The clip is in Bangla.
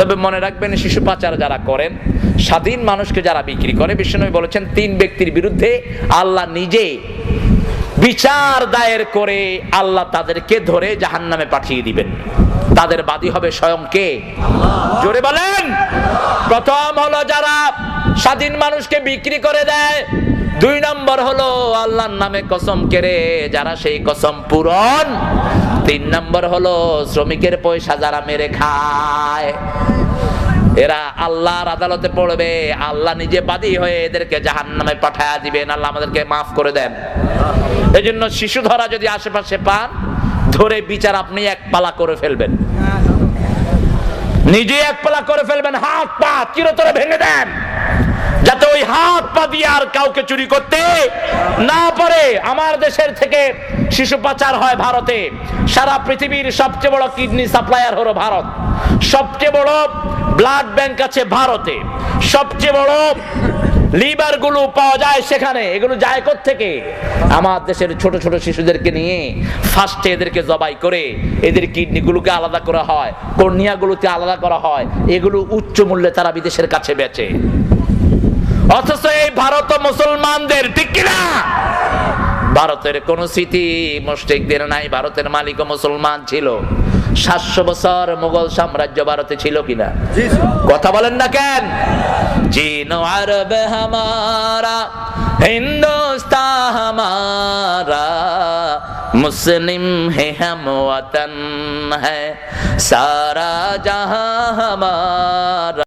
তবে মনে রাখবেন, শিশু পাচার যারা করেন, স্বাধীন মানুষকে যারা বিক্রি করে, বিশ্বনবী বলেছেন 3 ব্যক্তির বিরুদ্ধে আল্লাহ নিজে বিচার দায়ের করে আল্লাহ তাদেরকে ধরে জাহান্নামে পাঠিয়ে দিবেন। তাদের বাদী হবে স্বয়ং কে? জোরে বলেন। প্রথম হলো যারা স্বাধীন মানুষকে বিক্রি করে দেয়। 2 নম্বর হলো আল্লাহর নামে কসম কেড়ে যারা সেই কসম পূরণ। 3 নম্বর হলো শ্রমিকের পয়সা যারা মেরে খায়। এরা আল্লাহর আদালতে পড়বে, আল্লাহ নিজে বাদী হয়ে এদেরকে জাহান্নামে পাঠায়া দিবেন। আল্লাহ আমাদেরকে মাফ করে দেন। এজন্য শিশু ধরা যদি আশেপাশে পান, ধরে বিচার আপনি এক পালা করে ফেলবেন, নিজে এক পালা করে ফেলবেন, হাত পা চিরতরে ভেঙে দেন, যাতে ওই হাত পা দিয়ে আর কাউকে চুরি করতে না পারে। আমার দেশের থেকে শিশু পাচার হয় ভারতে। সারা পৃথিবীর সবচেয়ে বড় কিডনি সাপ্লায়ার হলো ভারত, সবচেয়ে বড় ব্লাড ব্যাংক আছে ভারতে, সবচেয়ে বড় লিভার গুলো পাওয়া যায় সেখানে। এগুলো যায় কোত্থেকে? আমার দেশের ছোট ছোট শিশুদেরকে নিয়ে ফার্স্টে এদেরকে জবাই করে এদের কিডনি গুলোকে আলাদা করা হয়, কর্নিয়া গুলোকে আলাদা করা হয়, এগুলো উচ্চ মূল্যে তারা বিদেশের কাছে বেচে। অথচ এই ভারত মুসলমানদের, ঠিক কিনা? ভারতের কোন স্মৃতি মুশরিকদের নাই। ভারতের মালিকও মুসলমান ছিল। 700 বছর মুঘল সাম্রাজ্য ভারতে ছিল কিনা? কথা বলেন না কেন? জিন আরব হামারা, হিন্দুস্তান হামারা, মুসলিম হে হাম ওয়াতন হ্যায়, সারা জাহাঁ হামারা।